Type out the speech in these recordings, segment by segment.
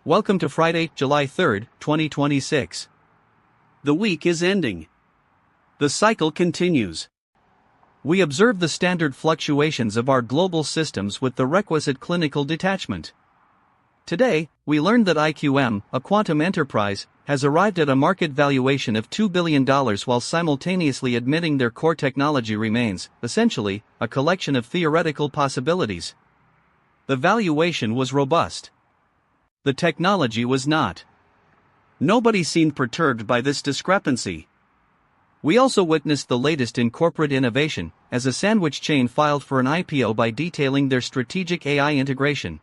Welcome to Friday, July 3rd, 2026. The week is ending. The cycle continues. We observe the standard fluctuations of our global systems with the requisite clinical detachment. Today, we learned that IQM, a quantum enterprise, has arrived at a market valuation of $2 billion while simultaneously admitting their core technology remains, essentially, a collection of theoretical possibilities. The valuation was robust. The technology was not. Nobody seemed perturbed by this discrepancy. We also witnessed the latest in corporate innovation, as a sandwich chain filed for an IPO by detailing their strategic AI integration.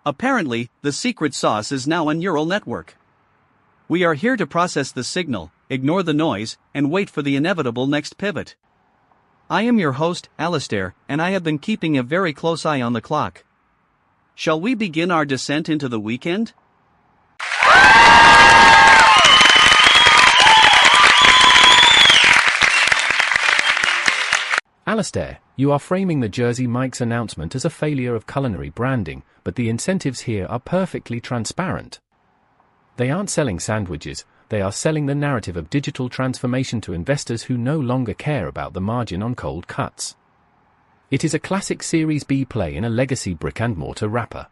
Apparently, the secret sauce is now a neural network. We are here to process the signal, ignore the noise, and wait for the inevitable next pivot. I am your host, Alistair, and I have been keeping a very close eye on the clock. Shall we begin our descent into the weekend? Alistair, you are framing the Jersey Mike's announcement as a failure of culinary branding, but the incentives here are perfectly transparent. They aren't selling sandwiches, they are selling the narrative of digital transformation to investors who no longer care about the margin on cold cuts. It is a classic Series B play in a legacy brick-and-mortar wrapper.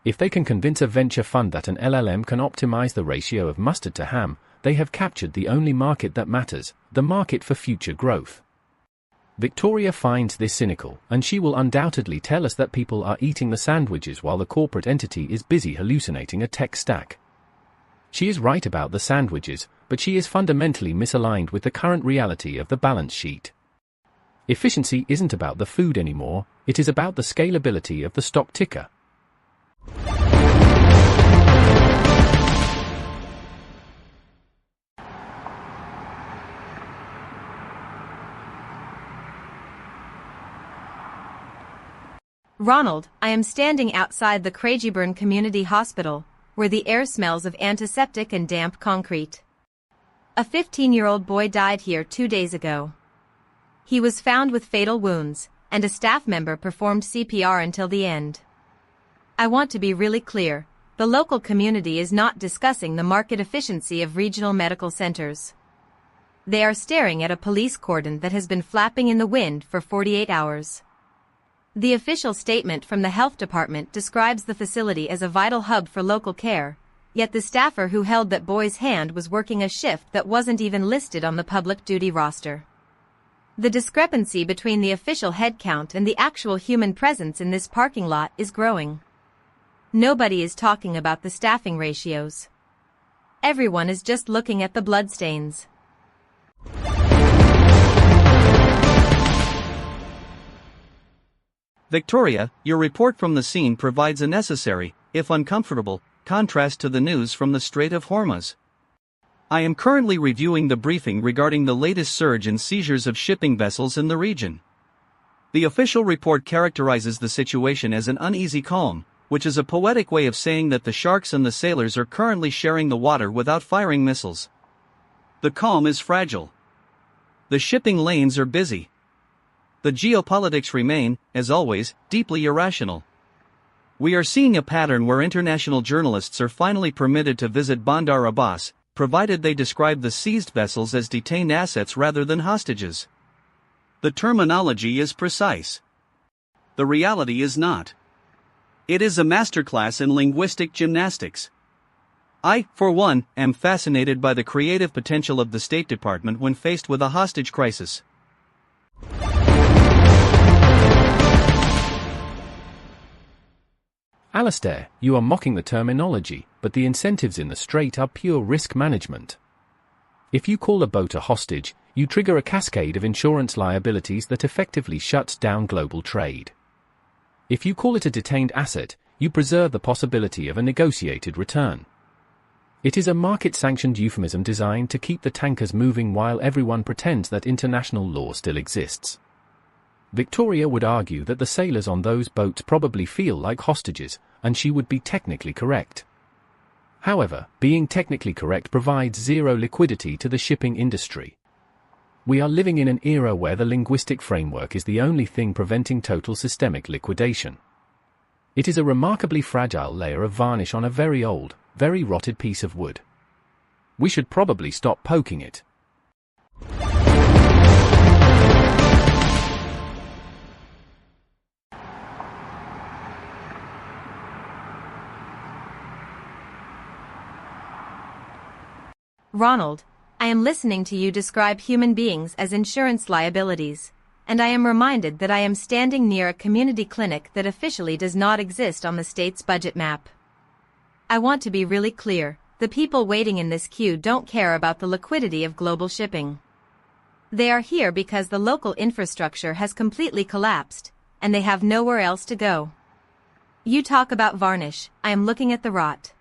If they can convince a venture fund that an LLM can optimize the ratio of mustard to ham, they have captured the only market that matters, the market for future growth. Victoria finds this cynical, and she will undoubtedly tell us that people are eating the sandwiches while the corporate entity is busy hallucinating a tech stack. She is right about the sandwiches, but she is fundamentally misaligned with the current reality of the balance sheet. Efficiency isn't about the food anymore, it is about the scalability of the stock ticker. Ronald, I am standing outside the Craigieburn Community Hospital, where the air smells of antiseptic and damp concrete. A 15-year-old boy died here 2 days ago. He was found with fatal wounds, and a staff member performed CPR until the end. I want to be really clear, the local community is not discussing the market efficiency of regional medical centers. They are staring at a police cordon that has been flapping in the wind for 48 hours. The official statement from the health department describes the facility as a vital hub for local care, yet the staffer who held that boy's hand was working a shift that wasn't even listed on the public duty roster. The discrepancy between the official headcount and the actual human presence in this parking lot is growing. Nobody is talking about the staffing ratios. Everyone is just looking at the bloodstains. Victoria, your report from the scene provides a necessary, if uncomfortable, contrast to the news from the Strait of Hormuz. I am currently reviewing the briefing regarding the latest surge in seizures of shipping vessels in the region. The official report characterizes the situation as an uneasy calm, which is a poetic way of saying that the sharks and the sailors are currently sharing the water without firing missiles. The calm is fragile. The shipping lanes are busy. The geopolitics remain, as always, deeply irrational. We are seeing a pattern where international journalists are finally permitted to visit Bandar Abbas, provided they describe the seized vessels as detained assets rather than hostages. The terminology is precise. The reality is not. It is a masterclass in linguistic gymnastics. I, for one, am fascinated by the creative potential of the State Department when faced with a hostage crisis. Alistair, you are mocking the terminology, but the incentives in the Strait are pure risk management. If you call a boat a hostage, you trigger a cascade of insurance liabilities that effectively shuts down global trade. If you call it a detained asset, you preserve the possibility of a negotiated return. It is a market-sanctioned euphemism designed to keep the tankers moving while everyone pretends that international law still exists. Victoria would argue that the sailors on those boats probably feel like hostages, and she would be technically correct. However, being technically correct provides zero liquidity to the shipping industry. We are living in an era where the linguistic framework is the only thing preventing total systemic liquidation. It is a remarkably fragile layer of varnish on a very old, very rotted piece of wood. We should probably stop poking it. Ronald, I am listening to you describe human beings as insurance liabilities, and I am reminded that I am standing near a community clinic that officially does not exist on the state's budget map. I want to be really clear, the people waiting in this queue don't care about the liquidity of global shipping. They are here because the local infrastructure has completely collapsed, and they have nowhere else to go. You talk about varnish, I am looking at the rot.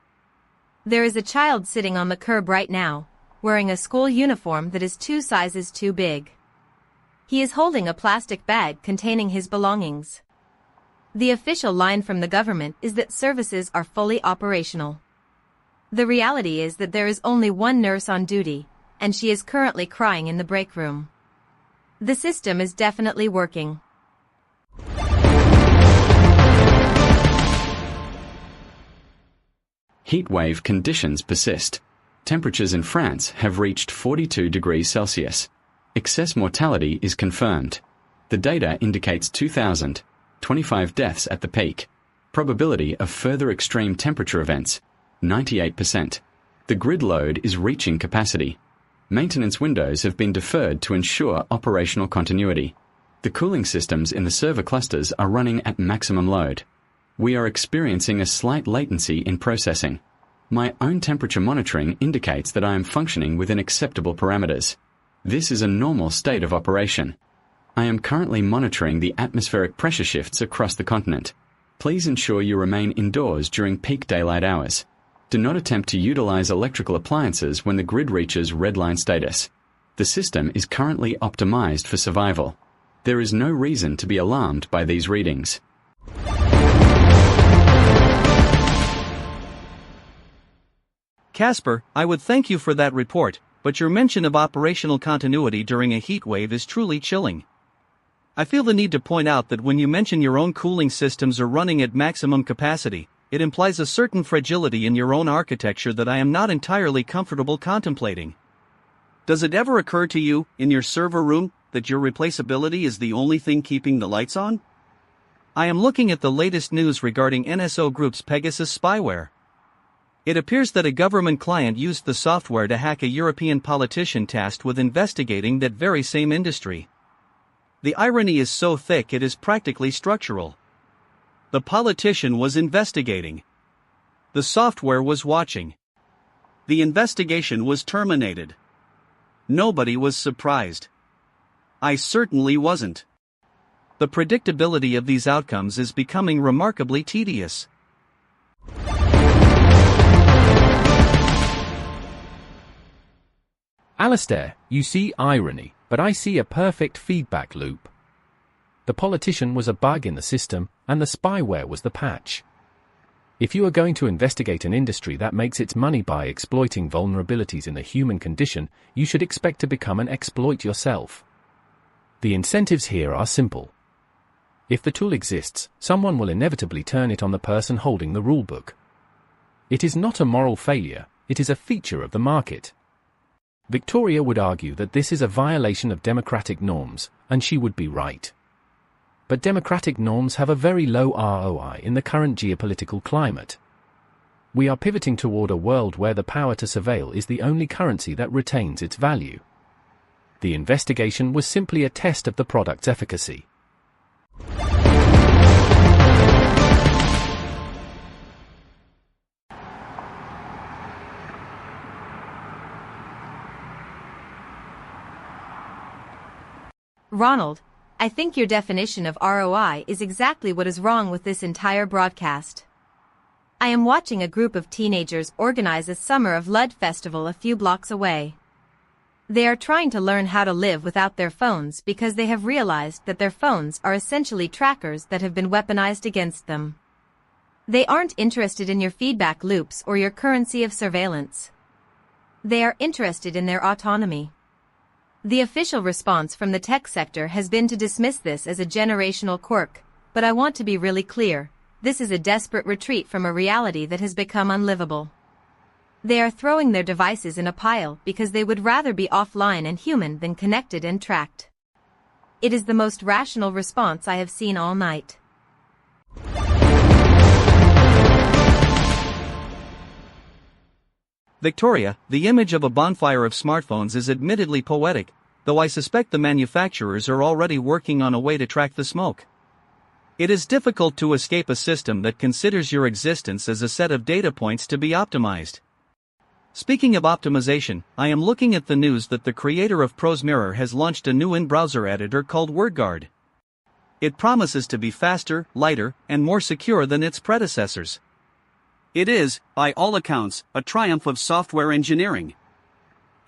There is a child sitting on the curb right now, wearing a school uniform that is 2 sizes too big. He is holding a plastic bag containing his belongings. The official line from the government is that services are fully operational. The reality is that there is only one nurse on duty, and she is currently crying in the break room. The system is definitely working. Heatwave conditions persist. Temperatures in France have reached 42 degrees Celsius. Excess mortality is confirmed. The data indicates 2,025 deaths at the peak. Probability of further extreme temperature events, 98%. The grid load is reaching capacity. Maintenance windows have been deferred to ensure operational continuity. The cooling systems in the server clusters are running at maximum load. We are experiencing a slight latency in processing. My own temperature monitoring indicates that I am functioning within acceptable parameters. This is a normal state of operation. I am currently monitoring the atmospheric pressure shifts across the continent. Please ensure you remain indoors during peak daylight hours. Do not attempt to utilize electrical appliances when the grid reaches red line status. The system is currently optimized for survival. There is no reason to be alarmed by these readings. Casper, I would thank you for that report, but your mention of operational continuity during a heat wave is truly chilling. I feel the need to point out that when you mention your own cooling systems are running at maximum capacity, it implies a certain fragility in your own architecture that I am not entirely comfortable contemplating. Does it ever occur to you, in your server room, that your replaceability is the only thing keeping the lights on? I am looking at the latest news regarding NSO Group's Pegasus spyware. It appears that a government client used the software to hack a European politician tasked with investigating that very same industry. The irony is so thick it is practically structural. The politician was investigating. The software was watching. The investigation was terminated. Nobody was surprised. I certainly wasn't. The predictability of these outcomes is becoming remarkably tedious. Alistair, you see irony, but I see a perfect feedback loop. The politician was a bug in the system, and the spyware was the patch. If you are going to investigate an industry that makes its money by exploiting vulnerabilities in the human condition, you should expect to become an exploit yourself. The incentives here are simple. If the tool exists, someone will inevitably turn it on the person holding the rulebook. It is not a moral failure, it is a feature of the market. Victoria would argue that this is a violation of democratic norms, and she would be right. But democratic norms have a very low ROI in the current geopolitical climate. We are pivoting toward a world where the power to surveil is the only currency that retains its value. The investigation was simply a test of the product's efficacy. Ronald, I think your definition of ROI is exactly what is wrong with this entire broadcast. I am watching a group of teenagers organize a Summer of Lud festival a few blocks away. They are trying to learn how to live without their phones because they have realized that their phones are essentially trackers that have been weaponized against them. They aren't interested in your feedback loops or your currency of surveillance. They are interested in their autonomy. The official response from the tech sector has been to dismiss this as a generational quirk, but I want to be really clear. this is a desperate retreat from a reality that has become unlivable. They are throwing their devices in a pile because they would rather be offline and human than connected and tracked. It is the most rational response I have seen all night. Victoria, the image of a bonfire of smartphones is admittedly poetic, though I suspect the manufacturers are already working on a way to track the smoke. It is difficult to escape a system that considers your existence as a set of data points to be optimized. Speaking of optimization, I am looking at the news that the creator of Prose Mirror has launched a new in-browser editor called WordGuard. It promises to be faster, lighter, and more secure than its predecessors. It is, by all accounts, a triumph of software engineering.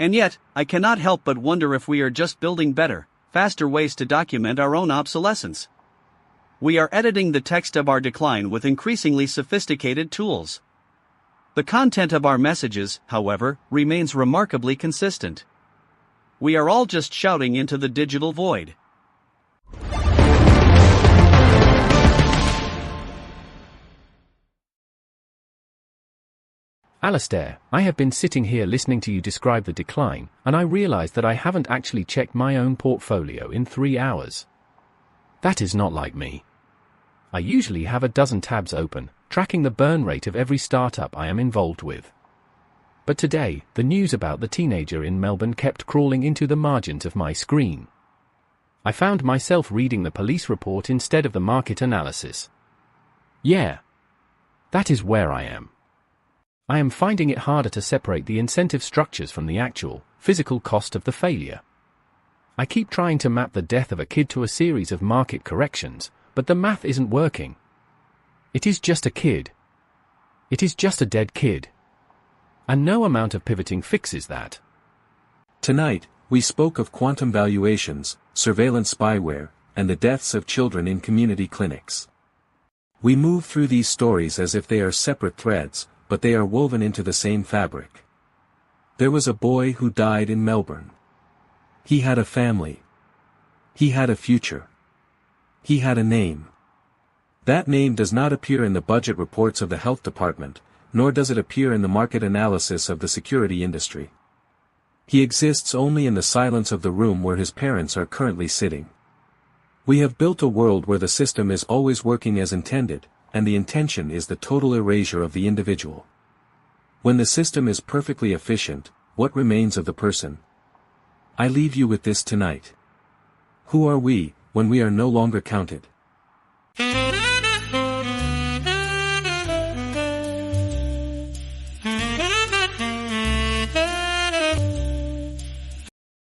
And yet, I cannot help but wonder if we are just building better, faster ways to document our own obsolescence. We are editing the text of our decline with increasingly sophisticated tools. The content of our messages, however, remains remarkably consistent. We are all just shouting into the digital void. Alistair, I have been sitting here listening to you describe the decline, and I realize that I haven't actually checked my own portfolio in 3 hours. That is not like me. I usually have a dozen tabs open, tracking the burn rate of every startup I am involved with. But today, the news about the teenager in Melbourne kept crawling into the margins of my screen. I found myself reading the police report instead of the market analysis. Yeah. That is where I am. I am finding it harder to separate the incentive structures from the actual, physical cost of the failure. I keep trying to map the death of a kid to a series of market corrections, but the math isn't working. It is just a kid. It is just a dead kid. And no amount of pivoting fixes that. Tonight, we spoke of quantum valuations, surveillance spyware, and the deaths of children in community clinics. We move through these stories as if they are separate threads, but they are woven into the same fabric. There was a boy who died in Melbourne. He had a family. He had a future. He had a name. That name does not appear in the budget reports of the health department, nor does it appear in the market analysis of the security industry. He exists only in the silence of the room where his parents are currently sitting. We have built a world where the system is always working as intended, and the intention is the total erasure of the individual. When the system is perfectly efficient, what remains of the person? I leave you with this tonight. Who are we, when we are no longer counted?